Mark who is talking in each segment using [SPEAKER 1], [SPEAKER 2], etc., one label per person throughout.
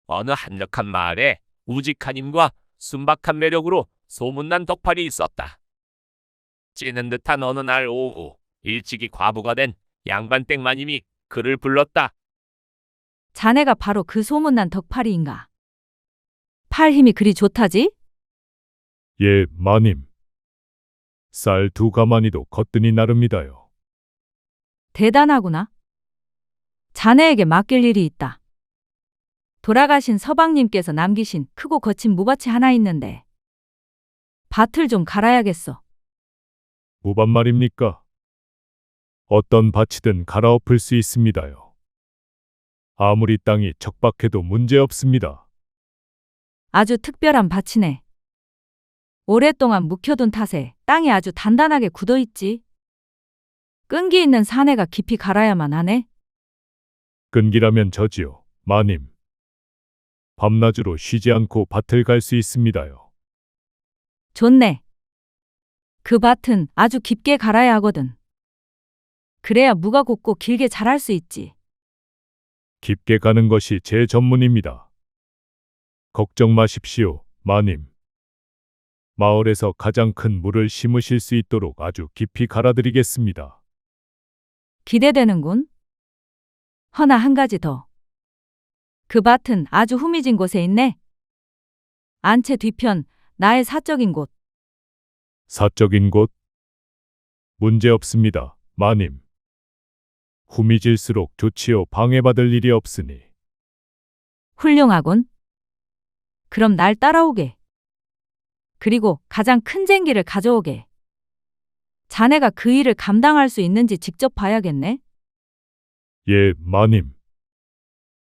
[SPEAKER 1] 어느 한적한 마을에 우직한 힘과 순박한 매력으로 소문난 덕팔이 있었다. 찌는 듯한 어느 날 오후, 일찍이 과부가 된 양반 땡마님이 그를 불렀다.
[SPEAKER 2] 자네가 바로 그 소문난 덕팔이인가? 팔 힘이 그리 좋다지?
[SPEAKER 3] 예, 마님. 쌀 2가마니도 거뜬히 나릅니다요.
[SPEAKER 2] 대단하구나. 자네에게 맡길 일이 있다. 돌아가신 서방님께서 남기신 크고 거친 무밭이 하나 있는데 밭을 좀 갈아야겠어.
[SPEAKER 3] 무슨 말입니까? 어떤 밭이든 갈아엎을 수 있습니다요. 아무리 땅이 척박해도 문제없습니다.
[SPEAKER 2] 아주 특별한 밭이네. 오랫동안 묵혀둔 탓에 땅이 아주 단단하게 굳어있지. 끈기 있는 사내가 깊이 갈아야만 하네.
[SPEAKER 3] 끈기라면 저지요, 마님. 밤낮으로 쉬지 않고 밭을 갈 수 있습니다요.
[SPEAKER 2] 좋네. 그 밭은 아주 깊게 갈아야 하거든. 그래야 무가 곱고 길게 자랄 수 있지.
[SPEAKER 3] 깊게 가는 것이 제 전문입니다. 걱정 마십시오, 마님. 마을에서 가장 큰 물을 심으실 수 있도록 아주 깊이 갈아드리겠습니다.
[SPEAKER 2] 기대되는군. 허나 한 가지 더. 그 밭은 아주 후미진 곳에 있네. 안채 뒤편, 나의 사적인 곳.
[SPEAKER 3] 사적인 곳? 문제없습니다, 마님. 후미질수록 좋지요. 방해받을 일이 없으니.
[SPEAKER 2] 훌륭하군. 그럼 날 따라오게. 그리고 가장 큰 쟁기를 가져오게. 자네가 그 일을 감당할 수 있는지 직접 봐야겠네.
[SPEAKER 3] 예, 마님.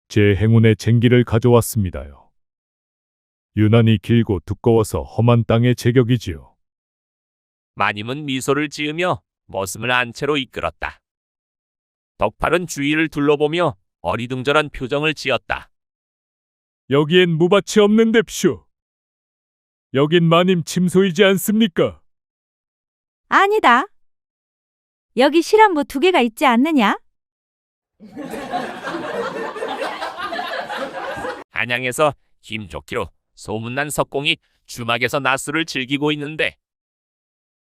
[SPEAKER 3] 제 행운의 쟁기를 가져왔습니다요. 유난히 길고 두꺼워서 험한 땅의 제격이지요.
[SPEAKER 1] 마님은 미소를 지으며 머슴을 안채로 이끌었다. 덕팔은 주위를 둘러보며 어리둥절한 표정을 지었다.
[SPEAKER 3] 여기엔 무밭이 없는데쇼. 여긴 마님 침소이지 않습니까?
[SPEAKER 2] 아니다. 여기 실한부 2개가 있지 않느냐?
[SPEAKER 1] 한양에서 힘좋기로 소문난 석공이 주막에서 낮술을 즐기고 있는데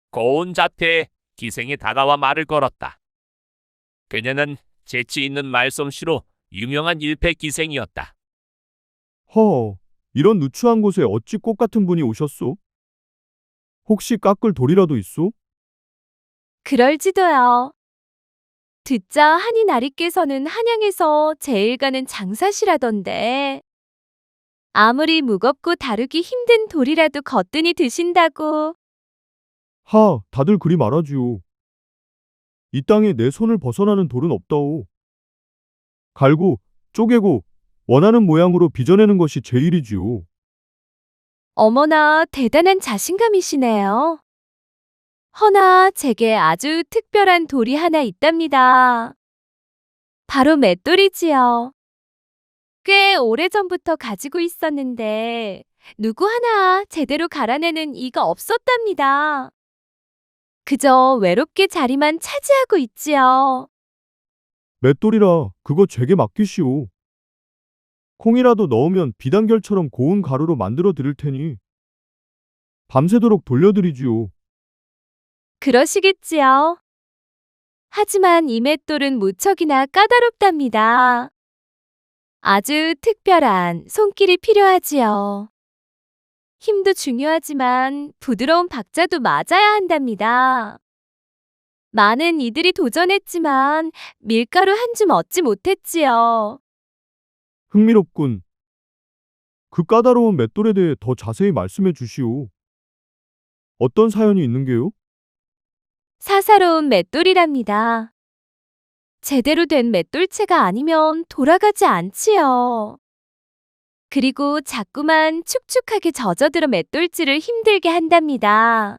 [SPEAKER 1] 고운 자태에 기생이 다가와 말을 걸었다. 그녀는 재치 있는 말솜씨로 유명한 일패 기생이었다.
[SPEAKER 4] 허, 이런 누추한 곳에 어찌 꽃 같은 분이 오셨소? 혹시 깎을 돌이라도 있소?
[SPEAKER 5] 그럴지도요. 듣자 하니 나리께서는 한양에서 제일 가는 장사시라던데. 아무리 무겁고 다루기 힘든 돌이라도 거뜬히 드신다고.
[SPEAKER 4] 하, 다들 그리 말하지요. 이 땅에 내 손을 벗어나는 돌은 없다오. 갈고, 쪼개고, 원하는 모양으로 빚어내는 것이 제 일이지요.
[SPEAKER 5] 어머나 대단한 자신감이시네요. 허나 제게 아주 특별한 돌이 하나 있답니다. 바로 맷돌이지요. 꽤 오래전부터 가지고 있었는데 누구 하나 제대로 갈아내는 이가 없었답니다. 그저 외롭게 자리만 차지하고 있지요.
[SPEAKER 4] 맷돌이라 그거 제게 맡기시오. 콩이라도 넣으면 비단결처럼 고운 가루로 만들어 드릴 테니 밤새도록 돌려드리지요.
[SPEAKER 5] 그러시겠지요. 하지만 이 맷돌은 무척이나 까다롭답니다. 아주 특별한 손길이 필요하지요. 힘도 중요하지만 부드러운 박자도 맞아야 한답니다. 많은 이들이 도전했지만 밀가루 한 줌 얻지 못했지요.
[SPEAKER 4] 흥미롭군. 그 까다로운 맷돌에 대해 더 자세히 말씀해 주시오. 어떤 사연이 있는게요?
[SPEAKER 5] 사사로운 맷돌이랍니다. 제대로 된 맷돌체가 아니면 돌아가지 않지요. 그리고 자꾸만 축축하게 젖어들어 맷돌질을 힘들게 한답니다.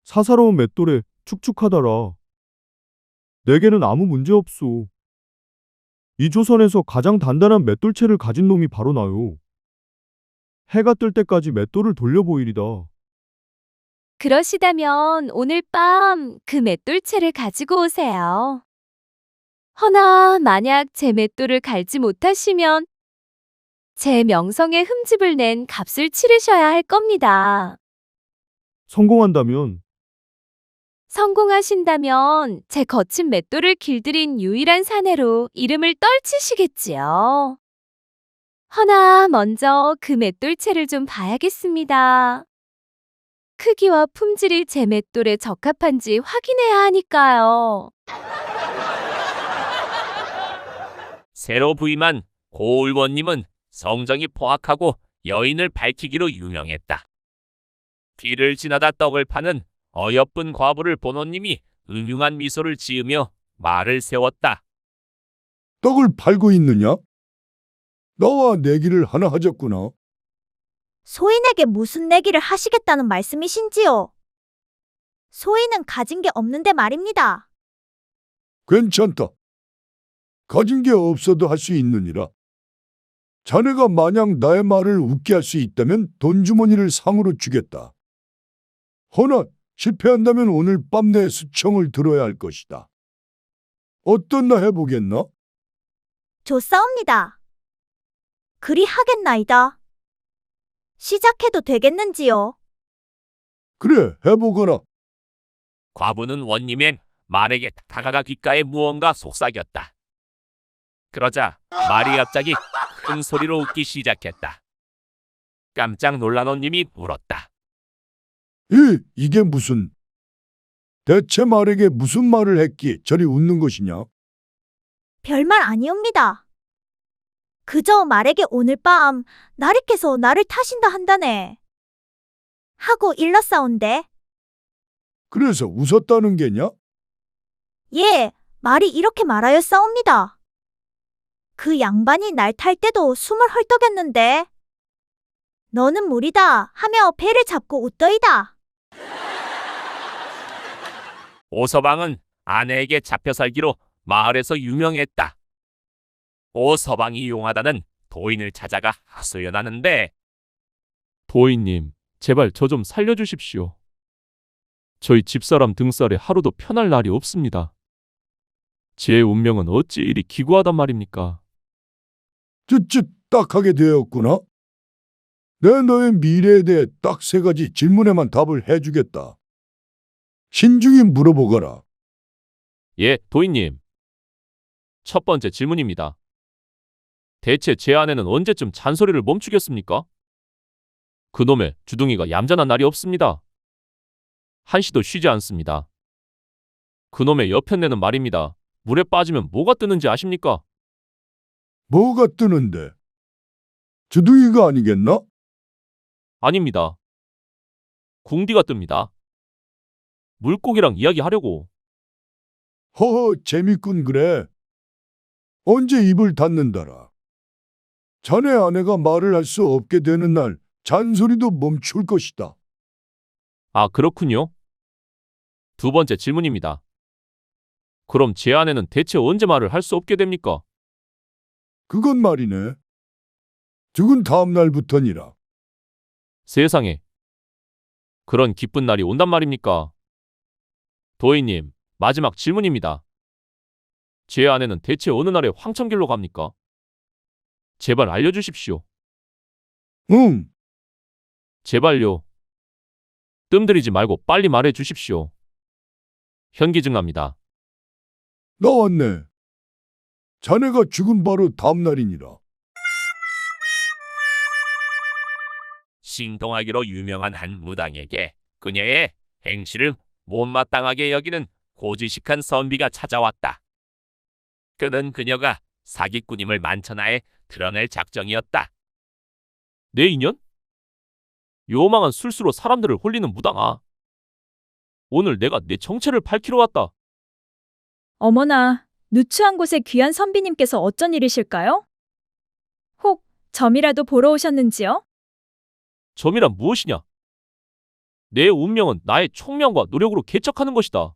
[SPEAKER 4] 사사로운 맷돌에 축축하다라. 내게는 아무 문제 없소. 이 조선에서 가장 단단한 맷돌체를 가진 놈이 바로 나요. 해가 뜰 때까지 맷돌을 돌려보이리다.
[SPEAKER 5] 그러시다면 오늘 밤 그 맷돌체를 가지고 오세요. 허나 만약 제 맷돌을 갈지 못하시면 제 명성에 흠집을 낸 값을 치르셔야 할 겁니다.
[SPEAKER 4] 성공한다면
[SPEAKER 5] 성공하신다면 제 거친 맷돌을 길들인 유일한 사내로 이름을 떨치시겠지요. 허나 먼저 그 맷돌체를 좀 봐야겠습니다. 크기와 품질이 제 맷돌에 적합한지 확인해야 하니까요.
[SPEAKER 1] 새로 부임한 고울원님은 성정이 포악하고 여인을 밝히기로 유명했다. 길을 지나다 떡을 파는 어여쁜 과부를 보노님이 음흉한 미소를 지으며 말을 세웠다.
[SPEAKER 6] 떡을 팔고 있느냐? 나와 내기를 하나 하자꾸나.
[SPEAKER 7] 소인에게 무슨 내기를 하시겠다는 말씀이신지요? 소인은 가진 게 없는데 말입니다.
[SPEAKER 6] 괜찮다. 가진 게 없어도 할 수 있느니라. 자네가 만약 나의 말을 웃게 할 수 있다면 돈 주머니를 상으로 주겠다. 허나 실패한다면 오늘 밤 내 수청을 들어야 할 것이다. 어떻나 해보겠나?
[SPEAKER 7] 좋사옵니다. 그리 하겠나이다. 시작해도 되겠는지요?
[SPEAKER 6] 그래, 해보거라.
[SPEAKER 1] 과부는 원님의 말에게 다가가 귓가에 무언가 속삭였다. 그러자 말이 갑자기 큰 소리로 웃기 시작했다. 깜짝 놀란 원님이 물었다.
[SPEAKER 6] 이게 무슨... 대체 말에게 무슨 말을 했기에 저리 웃는 것이냐?
[SPEAKER 7] 별말 아니옵니다. 그저 말에게 오늘 밤 나리께서 나를 타신다 한다네. 하고 일렀사온데.
[SPEAKER 6] 그래서 웃었다는 게냐?
[SPEAKER 7] 예, 말이 이렇게 말하였사옵니다. 그 양반이 날 탈 때도 숨을 헐떡였는데 너는 무리다 하며 배를 잡고 웃더이다.
[SPEAKER 1] 오서방은 아내에게 잡혀 살기로 마을에서 유명했다. 오서방이 용하다는 도인을 찾아가 하소연하는데,
[SPEAKER 3] 도인님, 제발 저 좀 살려주십시오. 저희 집사람 등살에 하루도 편할 날이 없습니다. 제 운명은 어찌 이리 기구하단 말입니까?
[SPEAKER 6] 쯧쯧 딱하게 되었구나. 내 너의 미래에 대해 딱 3가지 질문에만 답을 해주겠다. 신중히 물어보거라.
[SPEAKER 3] 예, 도인님. 첫 번째 질문입니다. 대체 제 아내는 언제쯤 잔소리를 멈추겠습니까? 그놈의 주둥이가 얌전한 날이 없습니다. 한시도 쉬지 않습니다. 그놈의 여편네는 말입니다. 물에 빠지면 뭐가 뜨는지 아십니까?
[SPEAKER 6] 뭐가 뜨는데? 주둥이가 아니겠나?
[SPEAKER 3] 아닙니다. 궁디가 뜹니다. 물고기랑 이야기하려고.
[SPEAKER 6] 허허, 재밌군 그래. 언제 입을 닫는다라. 자네 아내가 말을 할 수 없게 되는 날 잔소리도 멈출 것이다.
[SPEAKER 3] 아, 그렇군요. 두 번째 질문입니다. 그럼 제 아내는 대체 언제 말을 할 수 없게 됩니까?
[SPEAKER 6] 그건 말이네. 죽은 다음 날부터니라.
[SPEAKER 3] 세상에. 그런 기쁜 날이 온단 말입니까? 도희님, 마지막 질문입니다. 제 아내는 대체 어느 날에 황천길로 갑니까? 제발 알려주십시오.
[SPEAKER 6] 응,
[SPEAKER 3] 제발요. 뜸들이지 말고 빨리 말해 주십시오. 현기증납니다.
[SPEAKER 6] 나왔네. 자네가 죽은 바로 다음 날이니라.
[SPEAKER 1] 신동하기로 유명한 한 무당에게 그녀의 행실을 못마땅하게 여기는 고지식한 선비가 찾아왔다. 그는 그녀가 사기꾼임을 만천하에 드러낼 작정이었다.
[SPEAKER 3] 내 인연? 요망한 술수로 사람들을 홀리는 무당아. 오늘 내가 내 정체를 밝히러 왔다.
[SPEAKER 8] 어머나, 누추한 곳에 귀한 선비님께서 어쩐 일이실까요? 혹 점이라도 보러 오셨는지요?
[SPEAKER 3] 점이란 무엇이냐? 내 운명은 나의 총명과 노력으로 개척하는 것이다.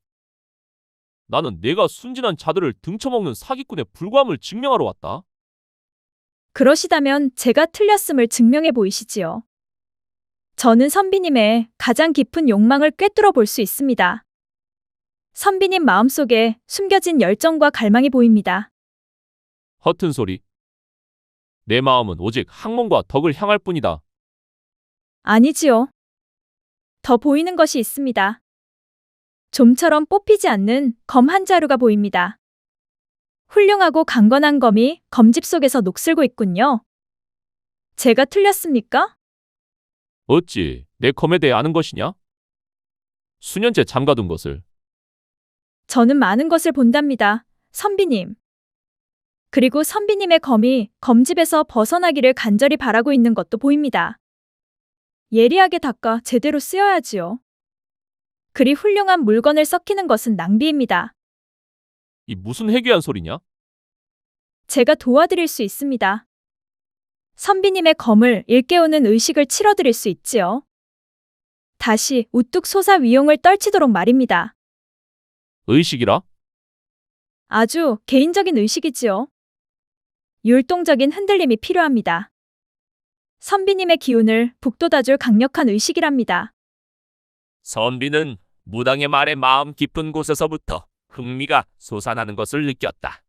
[SPEAKER 3] 나는 내가 순진한 자들을 등쳐먹는 사기꾼의 불과함을 증명하러 왔다.
[SPEAKER 8] 그러시다면 제가 틀렸음을 증명해 보이시지요. 저는 선비님의 가장 깊은 욕망을 꿰뚫어 볼 수 있습니다. 선비님 마음속에 숨겨진 열정과 갈망이 보입니다.
[SPEAKER 3] 허튼 소리. 내 마음은 오직 학문과 덕을 향할 뿐이다.
[SPEAKER 8] 아니지요. 더 보이는 것이 있습니다. 좀처럼 뽑히지 않는 검 한 자루가 보입니다. 훌륭하고 강건한 검이 검집 속에서 녹슬고 있군요. 제가 틀렸습니까?
[SPEAKER 3] 어찌 내 검에 대해 아는 것이냐? 수년째 잠가둔 것을.
[SPEAKER 8] 저는 많은 것을 본답니다. 선비님. 그리고 선비님의 검이 검집에서 벗어나기를 간절히 바라고 있는 것도 보입니다. 예리하게 닦아 제대로 쓰여야지요. 그리 훌륭한 물건을 썩히는 것은 낭비입니다.
[SPEAKER 3] 이 무슨 해괴한 소리냐?
[SPEAKER 8] 제가 도와드릴 수 있습니다. 선비님의 검을 일깨우는 의식을 치러드릴 수 있지요. 다시 우뚝 솟아 위용을 떨치도록 말입니다.
[SPEAKER 3] 의식이라?
[SPEAKER 8] 아주 개인적인 의식이지요. 율동적인 흔들림이 필요합니다. 선비님의 기운을 북돋아줄 강력한 의식이랍니다.
[SPEAKER 1] 선비는 무당의 말에 마음 깊은 곳에서부터 흥미가 솟아나는 것을 느꼈다.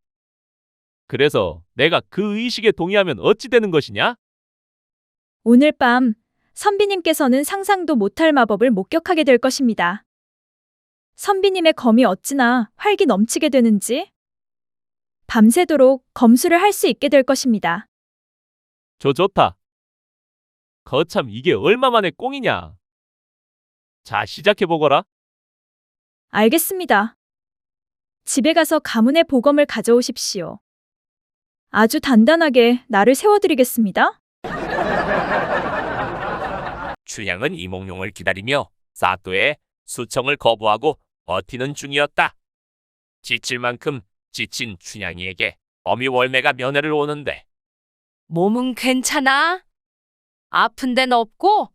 [SPEAKER 3] 그래서 내가 그 의식에 동의하면 어찌 되는 것이냐?
[SPEAKER 8] 오늘 밤 선비님께서는 상상도 못할 마법을 목격하게 될 것입니다. 선비님의 검이 어찌나 활기 넘치게 되는지 밤새도록 검수를 할 수 있게 될 것입니다.
[SPEAKER 3] 좋다. 거참 이게 얼마만의 꽁이냐? 자, 시작해보거라.
[SPEAKER 8] 알겠습니다. 집에 가서 가문의 보검을 가져오십시오. 아주 단단하게 나를 세워드리겠습니다.
[SPEAKER 1] 춘향은 이몽룡을 기다리며 사또의 수청을 거부하고 버티는 중이었다. 지칠 만큼 지친 춘향이에게 어미 월매가 면회를 오는데
[SPEAKER 2] 몸은 괜찮아? 아픈 데는 없고?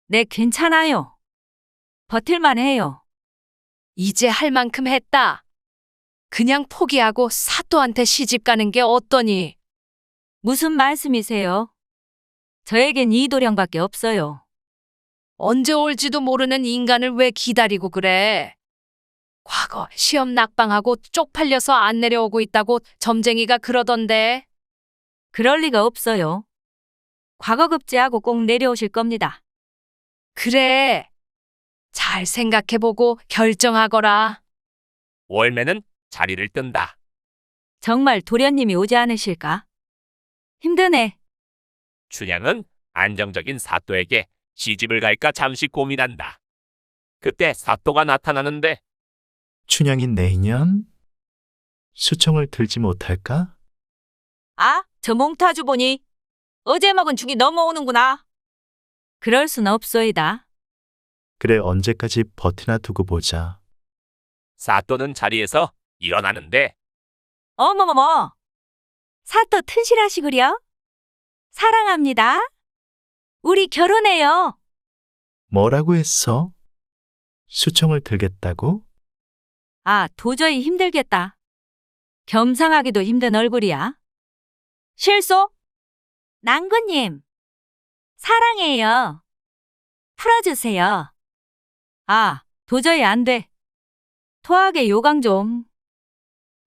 [SPEAKER 2] 네, 괜찮아요. 버틸만 해요.
[SPEAKER 9] 이제 할 만큼 했다. 그냥 포기하고 사또한테 시집 가는 게 어떠니?
[SPEAKER 2] 무슨 말씀이세요? 저에겐 이도령밖에 없어요.
[SPEAKER 9] 언제 올지도 모르는 인간을 왜 기다리고 그래? 과거 시험 낙방하고 쪽팔려서 안 내려오고 있다고 점쟁이가 그러던데.
[SPEAKER 2] 그럴 리가 없어요. 과거 급제하고 꼭 내려오실 겁니다.
[SPEAKER 9] 그래. 잘 생각해보고 결정하거라.
[SPEAKER 1] 월매는 자리를 뜬다.
[SPEAKER 2] 정말 도련님이 오지 않으실까? 힘드네.
[SPEAKER 1] 춘향은 안정적인 사또에게 시집을 갈까 잠시 고민한다. 그때 사또가 나타나는데
[SPEAKER 10] 춘향이 내년 수청을 들지 못할까?
[SPEAKER 2] 아, 저 몽타주 보니 어제 먹은 죽이 넘어오는구나. 그럴 순 없소이다.
[SPEAKER 10] 그래 언제까지 버티나 두고 보자.
[SPEAKER 1] 사또는 자리에서 일어나는데
[SPEAKER 2] 어머머머. 사또 튼실하시구려. 사랑합니다. 우리 결혼해요.
[SPEAKER 10] 뭐라고 했어? 수청을 들겠다고?
[SPEAKER 2] 아, 도저히 힘들겠다. 겸상하기도 힘든 얼굴이야. 실소? 낭구님. 사랑해요. 풀어주세요. 아, 도저히 안 돼. 토하게 요강 좀.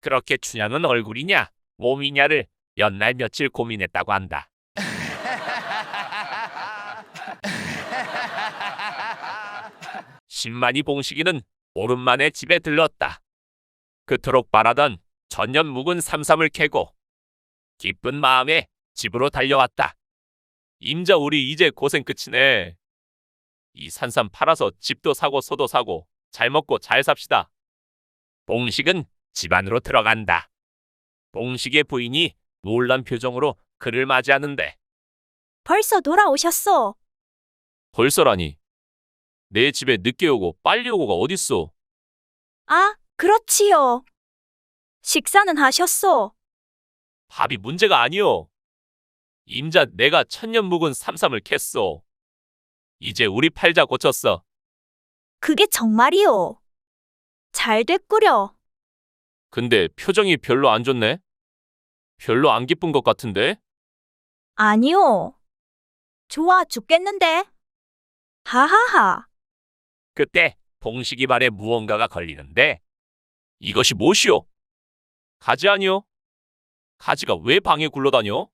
[SPEAKER 1] 그렇게 춘향은 얼굴이냐 몸이냐를 몇 날 며칠 고민했다고 한다. 신만이 봉식이는 오랜만에 집에 들렀다. 그토록 바라던 전년 묵은 삼삼을 캐고 기쁜 마음에 집으로 달려왔다. 임자 우리 이제 고생 끝이네. 이 산삼 팔아서 집도 사고 소도 사고 잘 먹고 잘 삽시다. 봉식은 집 안으로 들어간다. 봉식의 부인이 놀란 표정으로 그를 맞이하는데
[SPEAKER 7] 벌써 돌아오셨어.
[SPEAKER 3] 벌써라니. 내 집에 늦게 오고 빨리 오고가 어딨어?
[SPEAKER 7] 아, 그렇지요. 식사는 하셨어.
[SPEAKER 3] 밥이 문제가 아니오. 임자 내가 천년 묵은 삼삼을 캤어. 이제 우리 팔자 고쳤어.
[SPEAKER 7] 그게 정말이요. 잘 됐구려.
[SPEAKER 3] 근데 표정이 별로 안 좋네? 별로 안 기쁜 것 같은데?
[SPEAKER 7] 아니요. 좋아 죽겠는데. 하하하.
[SPEAKER 1] 그때 봉식이 발에 무언가가 걸리는데
[SPEAKER 3] 이것이 무엇이오? 가지 아니오? 가지가 왜 방에 굴러다녀?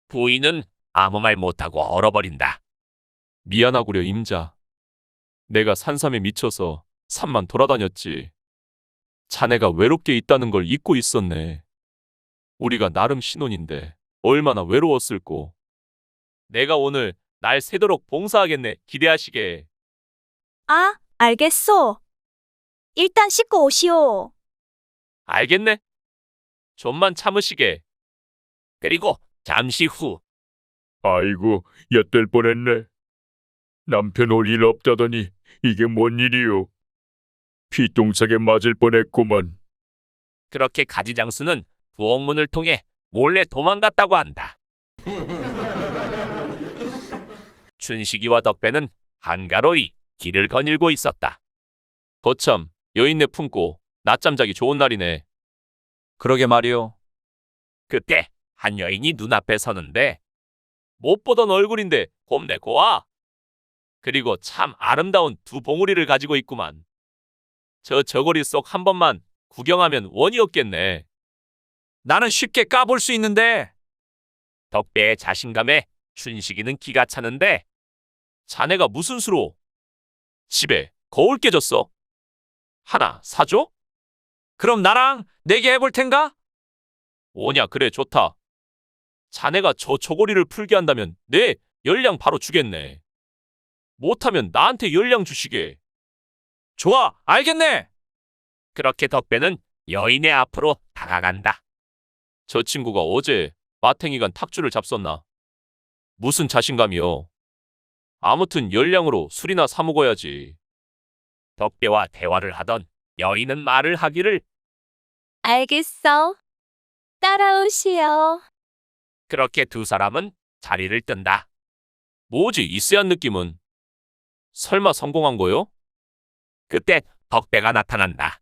[SPEAKER 1] 부인은 아무 말 못하고 얼어버린다.
[SPEAKER 3] 미안하구려 임자. 내가 산삼에 미쳐서 산만 돌아다녔지. 자네가 외롭게 있다는 걸 잊고 있었네. 우리가 나름 신혼인데 얼마나 외로웠을꼬. 내가 오늘 날 새도록 봉사하겠네. 기대하시게.
[SPEAKER 7] 아, 알겠소. 일단 씻고 오시오.
[SPEAKER 1] 알겠네. 좀만 참으시게. 그리고 잠시 후
[SPEAKER 6] 아이고, 엿될 뻔했네. 남편 올 일 없다더니 이게 뭔 일이요? 피똥싸게 맞을 뻔했구만.
[SPEAKER 1] 그렇게 가지장수는 부엌문을 통해 몰래 도망갔다고 한다. 춘식이와 덕배는 한가로이 길을 거닐고 있었다.
[SPEAKER 3] 거참 여인네 품고 낮잠 자기 좋은 날이네.
[SPEAKER 11] 그러게 말이오.
[SPEAKER 1] 그때 한 여인이 눈앞에 서는데 못 보던 얼굴인데 곱네 고와. 그리고 참 아름다운 두 봉우리를 가지고 있구만. 저 저고리 속 한 번만 구경하면 원이 없겠네.
[SPEAKER 11] 나는 쉽게 까볼 수 있는데.
[SPEAKER 1] 덕배의 자신감에 춘식이는 기가 차는데
[SPEAKER 3] 자네가 무슨 수로? 집에 거울 깨졌어. 하나 사줘?
[SPEAKER 11] 그럼 나랑 내기 해볼 텐가?
[SPEAKER 3] 오냐 그래 좋다. 자네가 저 저고리를 풀게 한다면 내 열량 바로 주겠네. 못하면 나한테 열량 주시게.
[SPEAKER 11] 좋아, 알겠네.
[SPEAKER 1] 그렇게 덕배는 여인의 앞으로 다가간다.
[SPEAKER 3] 저 친구가 어제 마탱이간 탁주를 잡섰나? 무슨 자신감이요? 아무튼 열량으로 술이나 사 먹어야지.
[SPEAKER 1] 덕배와 대화를 하던 여인은 말을 하기를
[SPEAKER 5] 알겠어. 따라오시오.
[SPEAKER 1] 그렇게 두 사람은 자리를 뜬다.
[SPEAKER 3] 뭐지 이 쎄한 느낌은? 설마 성공한 거요?
[SPEAKER 1] 그때 덕배가 나타난다.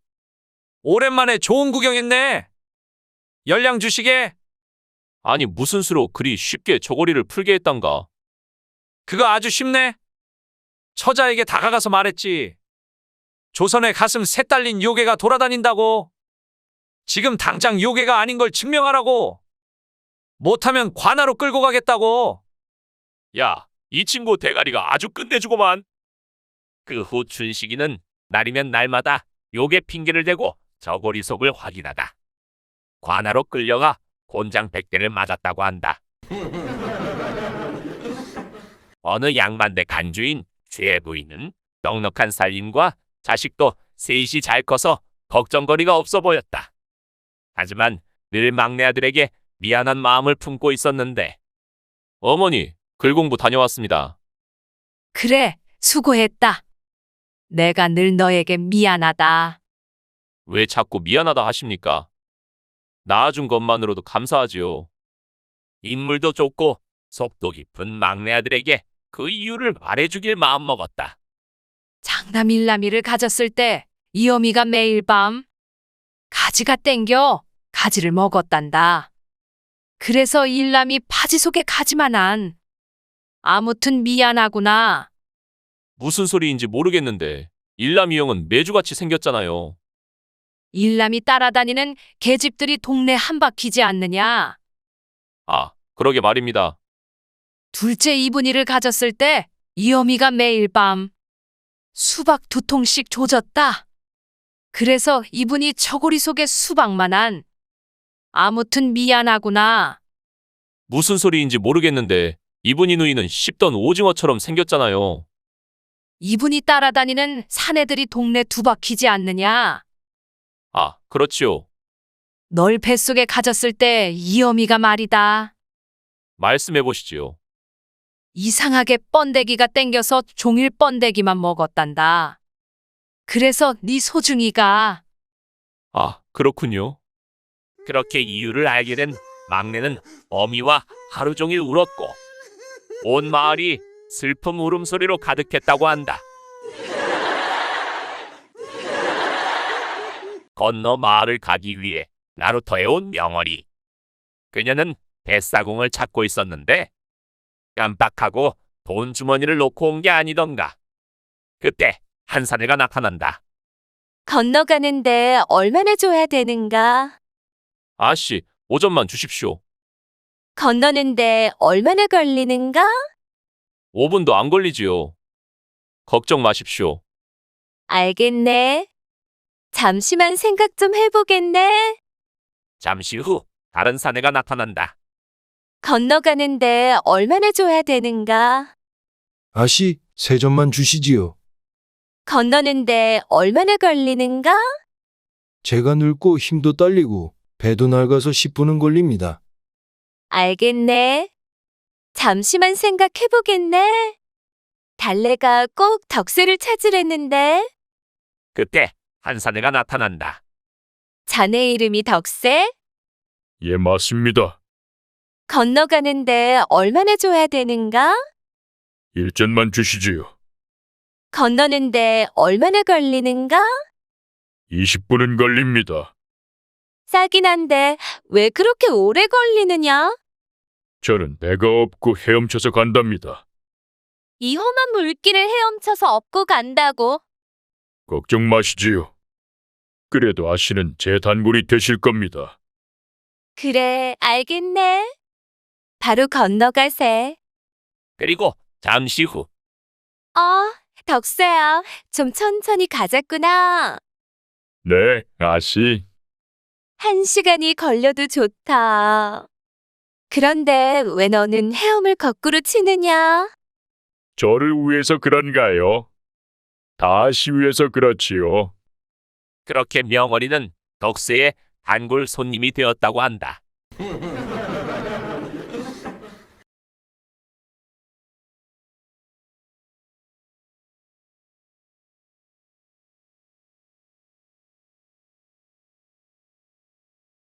[SPEAKER 11] 오랜만에 좋은 구경했네. 열량 주시게.
[SPEAKER 3] 아니 무슨 수로 그리 쉽게 저고리를 풀게 했단가?
[SPEAKER 11] 그거 아주 쉽네. 처자에게 다가가서 말했지. 조선에 가슴 새 딸린 요괴가 돌아다닌다고. 지금 당장 요괴가 아닌 걸 증명하라고. 못하면 관하로 끌고 가겠다고.
[SPEAKER 1] 야, 이 친구 대가리가 아주 끝내주고만. 그 후 춘식이는 날이면 날마다 요괴 핑계를 대고 저고리 속을 확인하다. 관하로 끌려가 곤장 100대를 맞았다고 한다. 어느 양반대 간주인 죄 부인은 넉넉한 살림과 자식도 셋이 잘 커서 걱정거리가 없어 보였다. 하지만 늘 막내 아들에게 미안한 마음을 품고 있었는데
[SPEAKER 3] 어머니 글 공부 다녀왔습니다.
[SPEAKER 9] 그래, 수고했다. 내가 늘 너에게 미안하다.
[SPEAKER 3] 왜 자꾸 미안하다 하십니까? 낳아준 것만으로도 감사하지요.
[SPEAKER 1] 인물도 좋고 속도 깊은 막내 아들에게 그 이유를 말해주길 마음먹었다.
[SPEAKER 9] 장남 일남이를 가졌을 때 이어미가 매일 밤 가지가 땡겨 가지를 먹었단다. 그래서 일남이 바지 속에 가지만 한. 아무튼 미안하구나.
[SPEAKER 3] 무슨 소리인지 모르겠는데 일남이 형은 매주같이 생겼잖아요.
[SPEAKER 9] 일남이 따라다니는 계집들이 동네 한 바퀴지 않느냐.
[SPEAKER 3] 아, 그러게 말입니다.
[SPEAKER 9] 둘째 이분이를 가졌을 때 이어미가 매일 밤 수박 2통씩 조졌다. 그래서 이분이 저고리 속에 수박만 한. 아무튼 미안하구나.
[SPEAKER 3] 무슨 소리인지 모르겠는데 이분이 누이는 씹던 오징어처럼 생겼잖아요.
[SPEAKER 9] 이분이 따라다니는 사내들이 동네 2바퀴지 않느냐.
[SPEAKER 3] 아, 그렇지요.
[SPEAKER 9] 널 뱃속에 가졌을 때 이어미가 말이다.
[SPEAKER 3] 말씀해 보시지요.
[SPEAKER 9] 이상하게 번데기가 땡겨서 종일 번데기만 먹었단다. 그래서 네 소중이가.
[SPEAKER 3] 아, 그렇군요.
[SPEAKER 1] 그렇게 이유를 알게 된 막내는 어미와 하루 종일 울었고 온 마을이 슬픔 울음소리로 가득했다고 한다. 건너 마을을 가기 위해 나루터에 온 명월이. 그녀는 뱃사공을 찾고 있었는데 깜빡하고 돈 주머니를 놓고 온 게 아니던가. 그때 한 사내가 나타난다.
[SPEAKER 5] 건너가는데 얼마나 줘야 되는가?
[SPEAKER 3] 아씨, 5점만 주십시오.
[SPEAKER 5] 건너는데 얼마나 걸리는가?
[SPEAKER 3] 5분도 안 걸리지요. 걱정 마십시오.
[SPEAKER 5] 알겠네. 잠시만 생각 좀 해보겠네.
[SPEAKER 1] 잠시 후 다른 사내가 나타난다.
[SPEAKER 5] 건너가는데 얼마나 줘야 되는가?
[SPEAKER 12] 아씨, 세 점만 주시지요.
[SPEAKER 5] 건너는데 얼마나 걸리는가?
[SPEAKER 12] 제가 늙고 힘도 딸리고 배도 낡아서 10분은 걸립니다.
[SPEAKER 5] 알겠네. 잠시만 생각해보겠네. 달래가 꼭 덕새를 찾으랬는데.
[SPEAKER 1] 그때 한 사내가 나타난다.
[SPEAKER 5] 자네 이름이 덕새?
[SPEAKER 6] 예, 맞습니다.
[SPEAKER 5] 건너가는데 얼마나 줘야 되는가?
[SPEAKER 6] 일전만 주시지요.
[SPEAKER 5] 건너는데 얼마나 걸리는가?
[SPEAKER 6] 20분은 걸립니다.
[SPEAKER 5] 싸긴 한데 왜 그렇게 오래 걸리느냐?
[SPEAKER 6] 저는 배가 없고 헤엄쳐서 간답니다.
[SPEAKER 5] 이 험한 물길을 헤엄쳐서 업고 간다고?
[SPEAKER 6] 걱정 마시지요. 그래도 아씨는 제 단골이 되실 겁니다.
[SPEAKER 5] 그래, 알겠네. 바로 건너가세.
[SPEAKER 1] 그리고 잠시 후
[SPEAKER 5] 덕새야, 좀 천천히 가자꾸나.
[SPEAKER 6] 네, 아씨.
[SPEAKER 5] 1시간이 걸려도 좋다. 그런데 왜 너는 헤엄을 거꾸로 치느냐?
[SPEAKER 6] 저를 위해서 그런가요? 다 아씨 위해서 그렇지요.
[SPEAKER 1] 그렇게 명월이는 덕새의 단골 손님이 되었다고 한다.